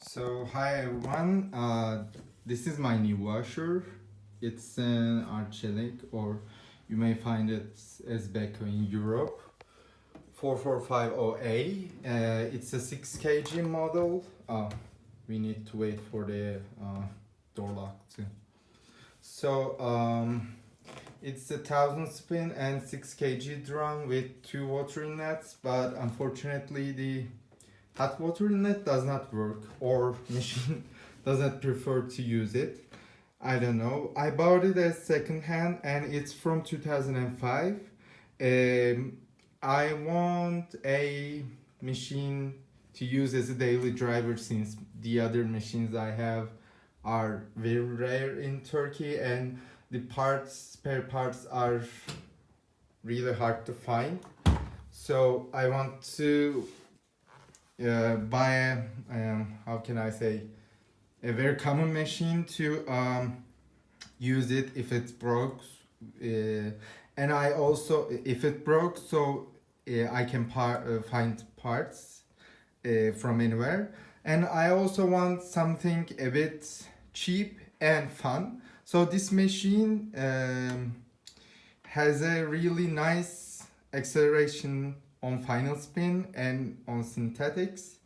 So hi everyone, this is my new washer. It's an Arçelik, or you may find it as beko in Europe. 4450A. It's a 6 kg model. We need to wait for the door lock too. So it's a 1000 spin and 6 kg drum with 2 water inlets, but unfortunately the hot water inlet does not work, or machine doesn't prefer to use it. I don't know. I bought it as second hand and it's from 2005. I want a machine to use as a daily driver since the other machines I have are very rare in Turkey and the spare parts are really hard to find. So I want to buy how can I say, a very common machine to use it if it broke, and I also, if it broke, so I can find parts from anywhere, and I also want something a bit cheap and fun. So this machine has a really nice acceleration on final spin and on synthetics,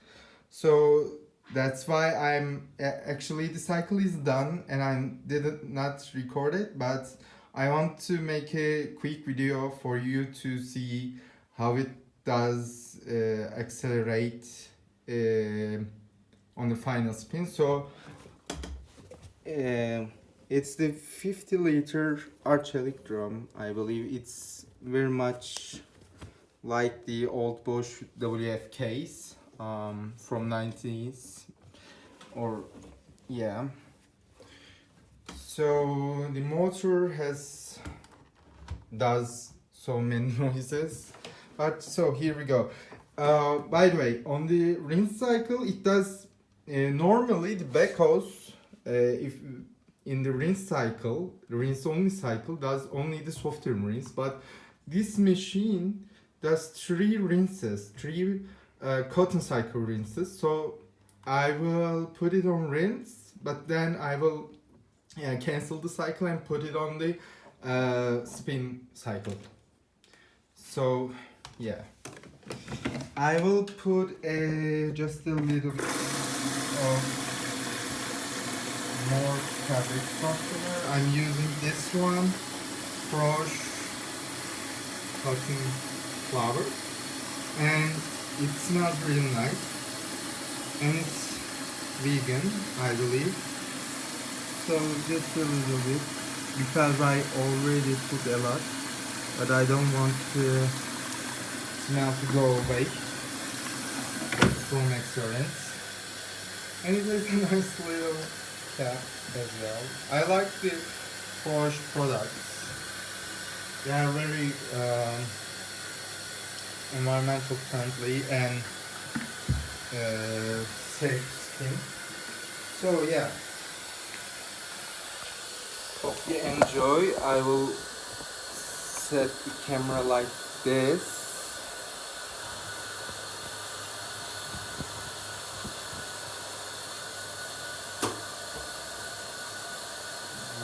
so that's why I'm actually, the cycle is done and I did not record it, but I want to make a quick video for you to see how it does accelerate on the final spin. So it's the 50-liter Arçelik drum. I believe it's very much like the old Bosch WFKs from 90s, or yeah. So the motor does so many noises, but so here we go. By the way, on the rinse cycle it does normally the bekos, if in the rinse cycle, the rinse only cycle does only the soft term rinse, but this machine does 3 rinses, 3 cotton cycle rinses. So I will put it on rinse, but then I will cancel the cycle and put it on the spin cycle. So yeah, I will put just a little bit of more fabric softener. I'm using this one, Frosh cotton flower, and it smells really nice, and it's vegan, I believe. So just a little bit, because I already put a lot, but I don't want the smell to go away from excellence. And it is a nice little cap as well. I like the Porsche products. They are very environmental friendly and safe skin. So yeah, hope you enjoy. I will set the camera like this.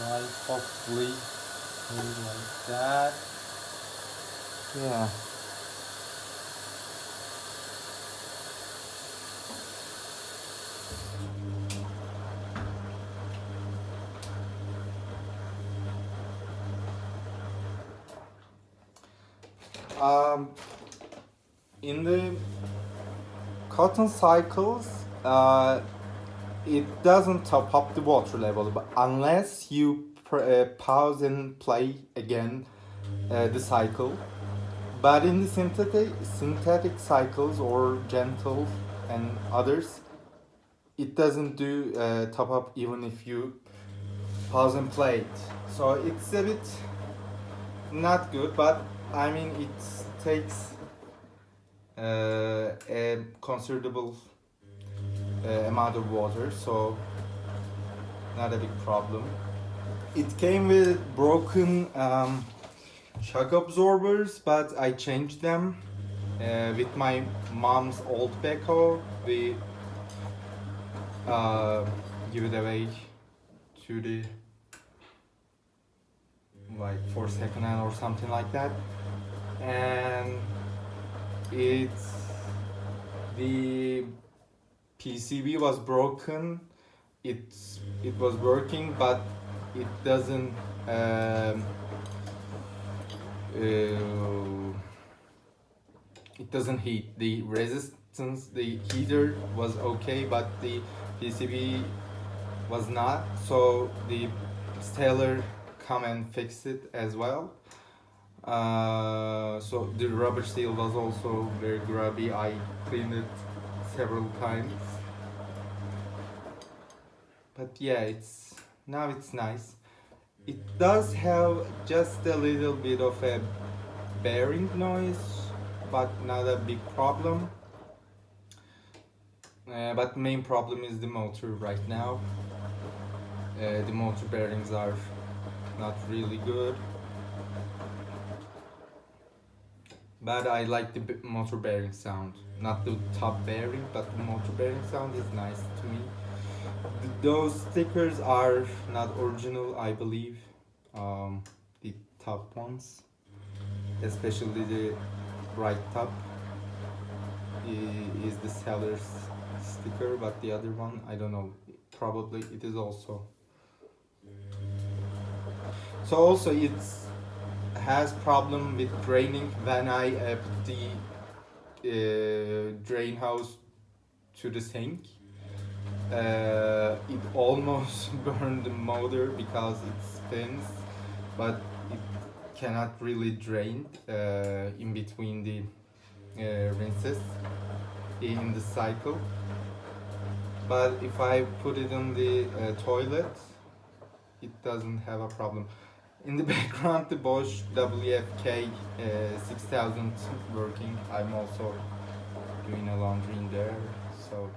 Right, hopefully like that. Yeah. In the cotton cycles, it doesn't top up the water level, but unless you pause and play again the cycle. But in the synthetic cycles or gentle and others, it doesn't do top up even if you pause and play it. So it's a bit not good, but I mean it takes a considerable amount of water, so not a big problem. It came with broken shock absorbers, but I changed them with my mom's old beko. We uh, give it away to the like for second hand or something like that, and it's the PCB was broken. It was working, but it doesn't um, uh, it doesn't heat. The resistance, the heater was okay, but the PCB was not. So the seller come and fix it as well. So the rubber seal was also very grubby. I cleaned it several times. But yeah, it's nice. It does have just a little bit of a bearing noise, but not a big problem. But main problem is the motor right now. The motor bearings are not really good. But I like the motor bearing sound. Not the top bearing, but the motor bearing sound is nice to me. Those stickers are not original, I believe. The top ones, especially the right top, is the seller's sticker, but the other one, I don't know. Probably it is also. So also it's has problem with draining when I put the drain hose to the sink. It almost burned the motor because it spins, but it cannot really drain in between the rinses in the cycle. But if I put it in the toilet, it doesn't have a problem. In the background, the Bosch WFK 6000 working. I'm also doing a laundry in there, so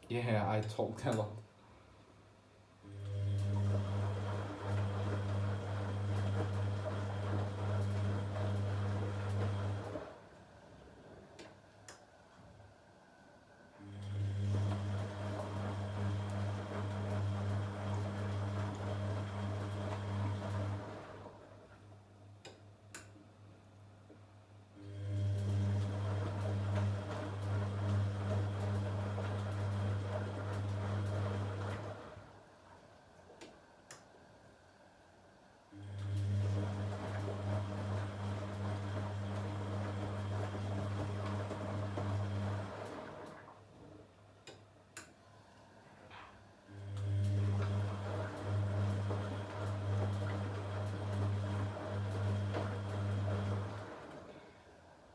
yeah, I talked a lot.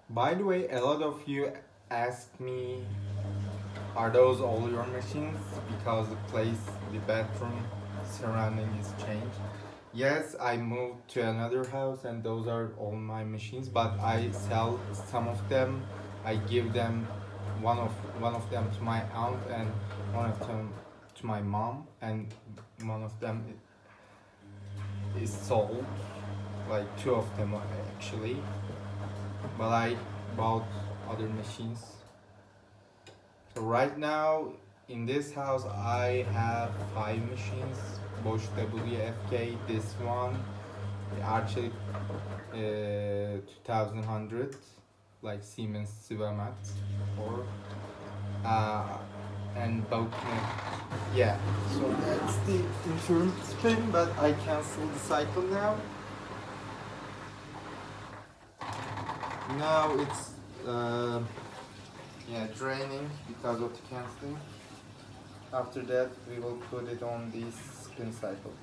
By the way, a lot of you ask me, are those all your machines? Because the place, the bathroom surrounding is changed. Yes, I moved to another house and those are all my machines, but I sell some of them. I give them one of them to my aunt and one of them to my mom, and one of them is sold. Like two of them actually. But I bought other machines. So right now in this house I have 5 machines. Bosch WFK, this one, the Arçelik 2100, like Siemens Sivamat, or and both. Yeah, so that's the insurance thing, but I cancel the cycle now. Now it's draining because of the canceling. After that we will put it on the spin cycle.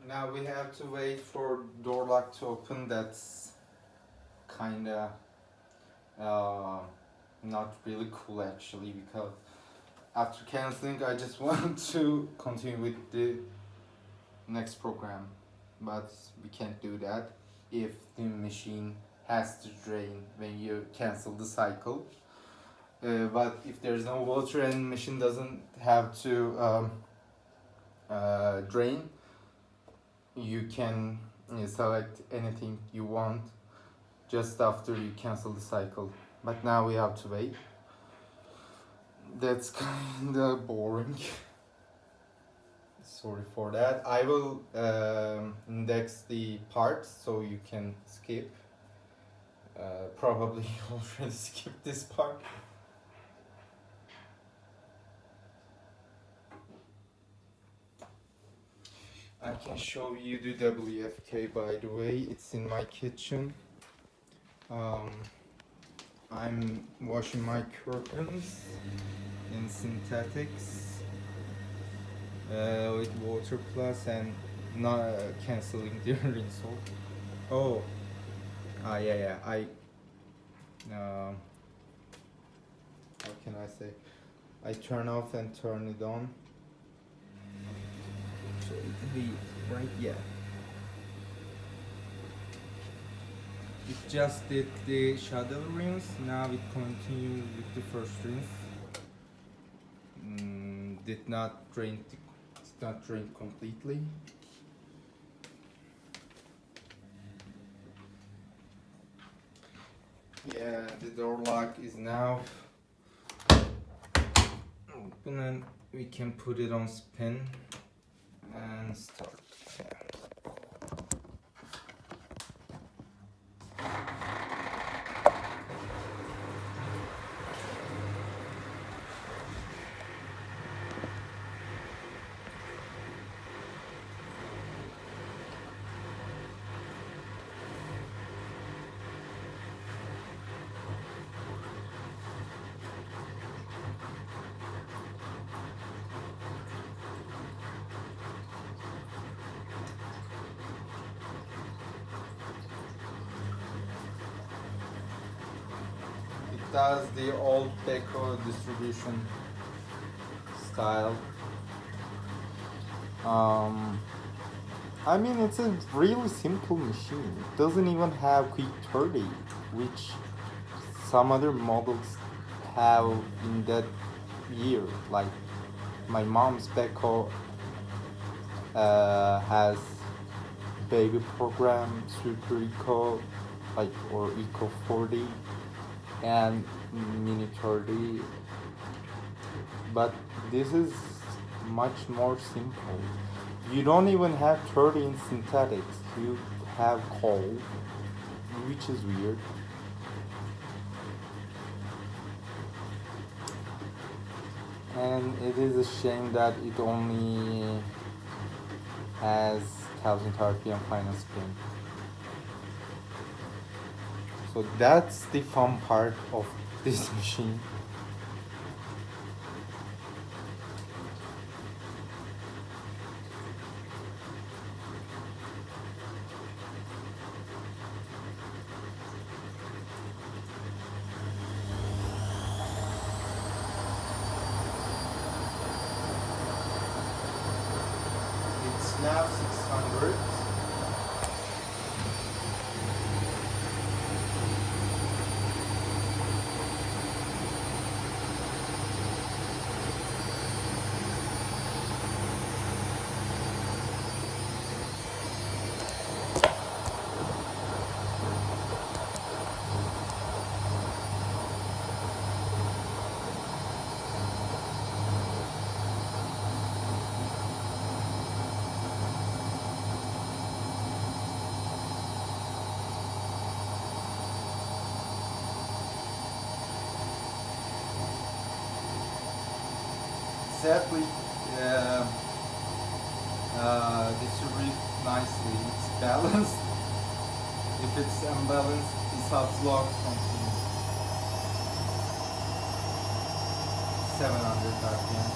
Now we have to wait for door lock to open. That's kinda not really cool actually, because after canceling I just want to continue with the next program, but we can't do that if the machine has to drain when you cancel the cycle. But if there's no water and machine doesn't have to drain, you can select anything you want just after you cancel the cycle. But now we have to wait. That's kinda boring. Sorry for that. I will index the parts so you can skip. Probably already skipped this part. I can show you the WFK, by the way. It's in my kitchen. I'm washing my curtains in synthetics with water plus and not canceling the rinse. Oh, yeah. How can I say? I turn off and turn it on. So it can be right, yeah. It just did the shadow rinse. Now it continues with the first rinse. Did not drain. It's not drained completely. Yeah, the door lock is now open and we can put it on spin and start. Does the old beko distribution style. I mean, it's a really simple machine. It doesn't even have quick 30, which some other models have in that year. Like my mom's beko has baby program, super eco, like, or eco 40 and mini 30, but this is much more simple. You don't even have 30 in synthetics, you have coal, which is weird. And it is a shame that it only has 1000 RPM final spin. So that's the fun part of this machine. It's now 600. Sadly, distribute nicely. It's balanced. If it's unbalanced, the subs log continues. 700 RPM.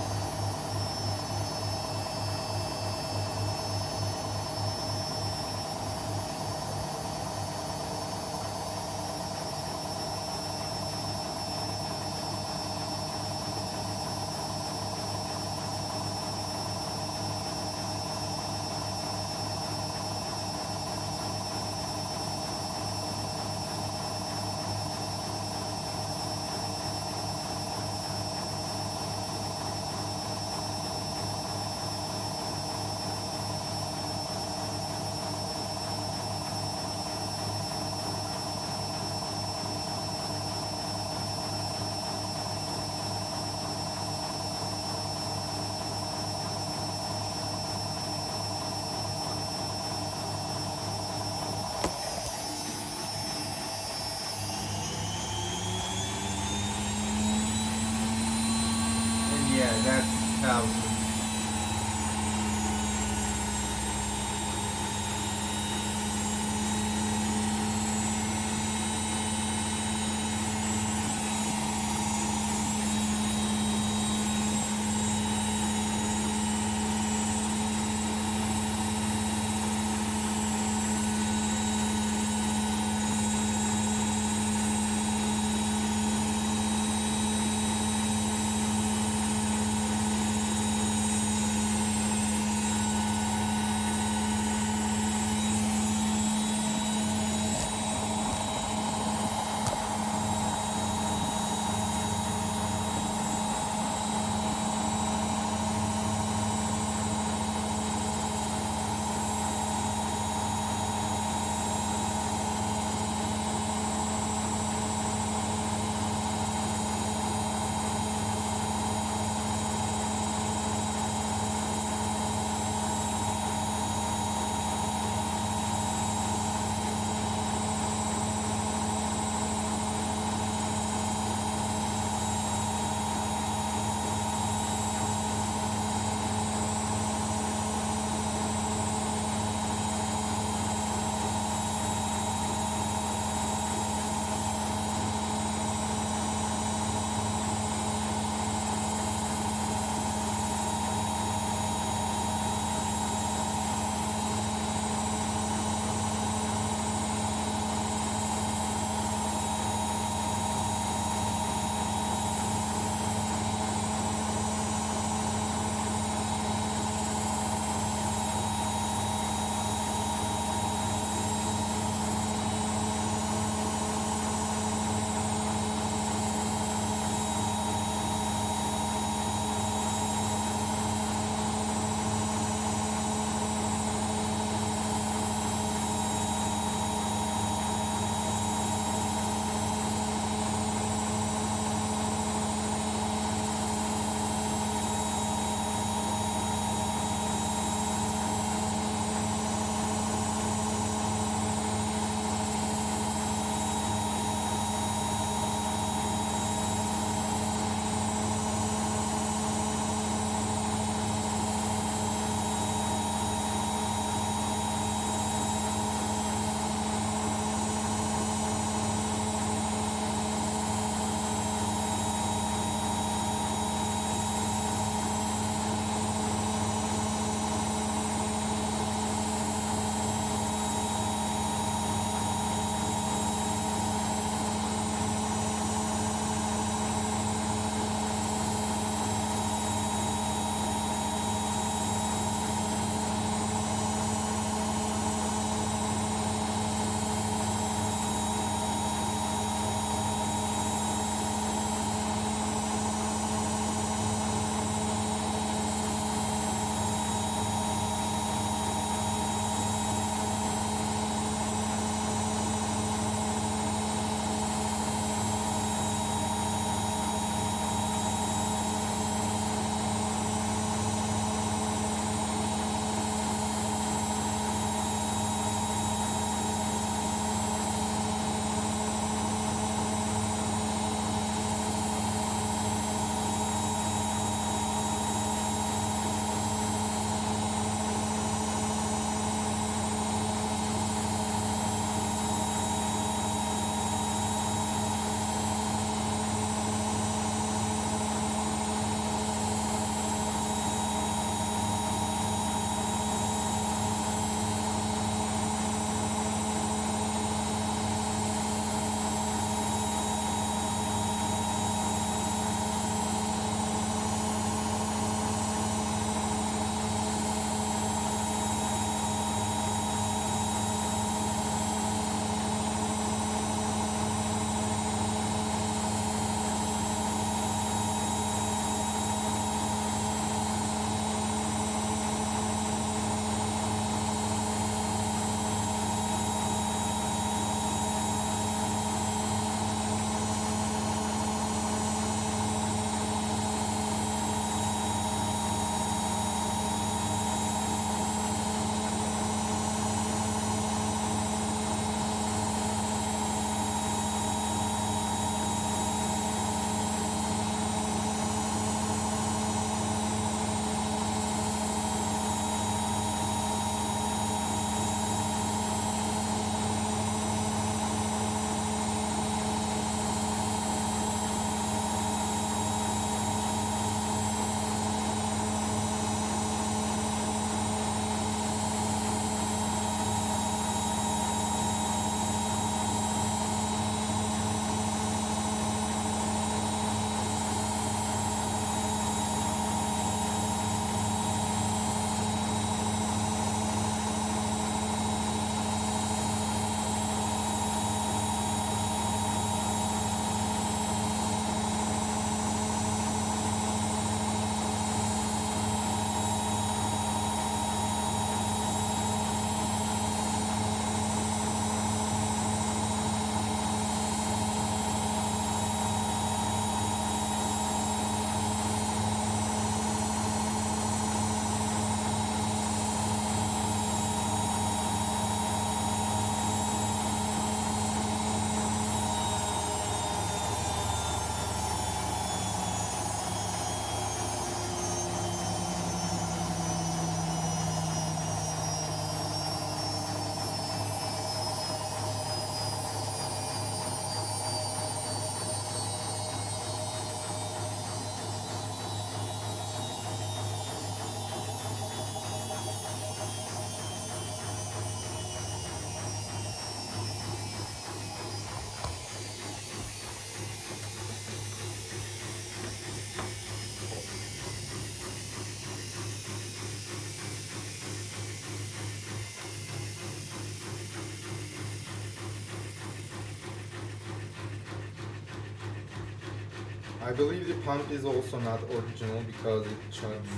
I believe the pump is also not original because it chugs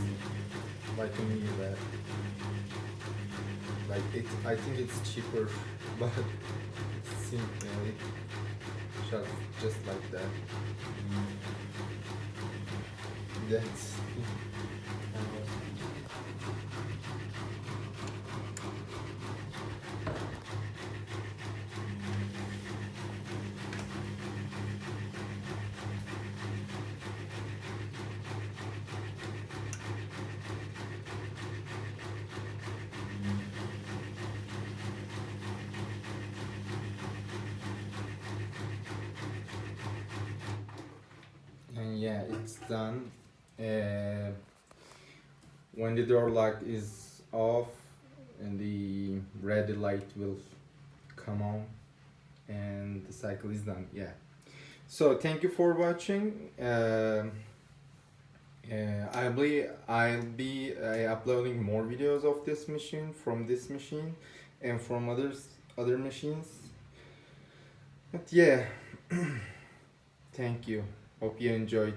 like a me that like it. I think it's cheaper, but it seems it chugs just like that. That's and yeah, it's done. Uh, when the door lock is off and the red light will come on and the cycle is done. Yeah. So thank you for watching. I'll be uploading more videos of this machine from this machine and from other machines. But yeah, thank you. Hope you enjoyed.